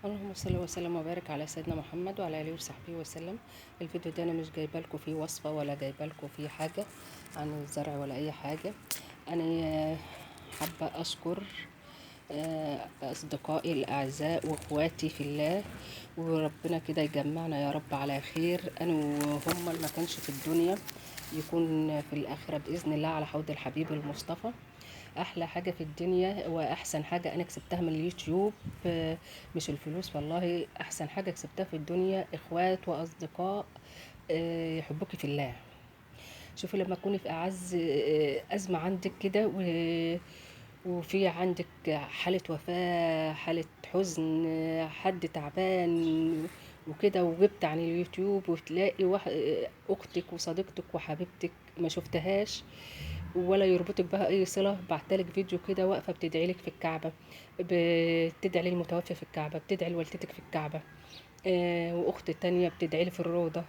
اللهم صل وسلم وبارك على سيدنا محمد وعلى اله وصحبه وسلم. الفيديو ده انا مش جايبه لكم فيه وصفه ولا جايبه لكم فيه حاجه عن الزرع ولا اي حاجه. انا حابه اشكر اصدقائي الاعزاء واخواتي في الله، وربنا كده يجمعنا يا رب على خير، انا وهم اللي ما كانش في الدنيا يكون في الاخره باذن الله على حوض الحبيب المصطفى. احلى حاجه في الدنيا واحسن حاجه انا كسبتها من اليوتيوب، مش الفلوس والله، احسن حاجه كسبتها في الدنيا اخوات واصدقاء يحبوك في الله. شوفي لما تكوني في اعز ازمه عندك كده وفي عندك حالة وفاة، حالة حزن، حد تعبان وكده، وجبت عن اليوتيوب وتلاقي اختك وصديقتك وحبيبتك ما شفتهاش ولا يربطك بها اي صله، بعتلك فيديو كده واقفه بتدعي لك في الكعبه، بتدعي للمتوفي في الكعبه، بتدعي لوالدتك في الكعبه، واخت تانية بتدعي لي في الروضه.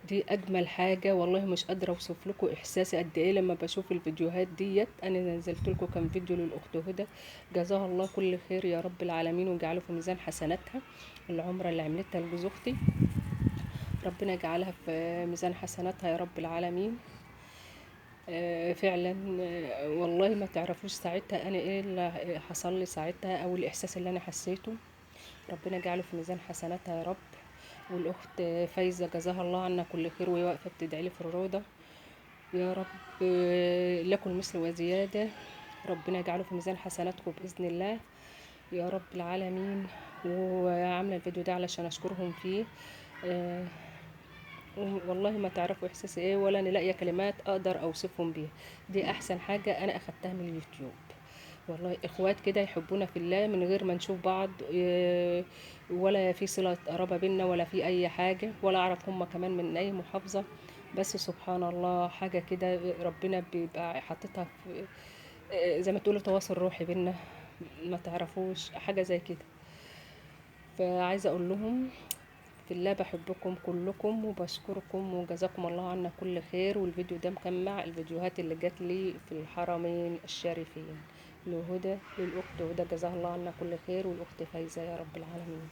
دي اجمل حاجه والله، مش قادره اوصف لكم احساسي قد ايه لما بشوف الفيديوهات ديت. انا نزلت لكم كام فيديو للاخت هدى، جزاها الله كل خير يا رب العالمين وجعله في ميزان حسناتها. العمره اللي عملتها لجوز اختي ربنا يجعلها في ميزان حسناتها يا رب العالمين. فعلا، والله ما تعرفوش ساعتها انا ايه اللي حصل لي ساعتها او الاحساس اللي انا حسيته. ربنا يجعله في ميزان حسناتها يا رب. والاخت فايزه جزاها الله عنا كل خير وهي واقفه بتدعي لي في الروضه. يا رب لكم مثل وزياده، ربنا يجعله في ميزان حسناتكم باذن الله يا رب العالمين. وعامله الفيديو ده علشان اشكرهم فيه. آه، والله ما تعرفوا احساسي ايه، ولا انا لاقيه كلمات اقدر اوصفهم بيها. دي احسن حاجه انا اخدتها من اليوتيوب. والله اخوات كده يحبونا في الله من غير ما نشوف بعض، ولا في صله قرابه بينا ولا في اي حاجه، ولا اعرف هم كمان من اي محافظه. بس سبحان الله حاجه كده ربنا بيبقى حاططها في زي ما تقولوا تواصل روحي بينا، ما تعرفوش حاجه زي كده. فعايزه اقول لهم في الله بحبكم كلكم وبشكركم وجزاكم الله عنا كل خير. والفيديو ده مجمع الفيديوهات اللي جات لي في الحرمين الشريفين، لهدى، للأخت هدى جزاها الله عنا كل خير، والأخت فايزة يا رب العالمين.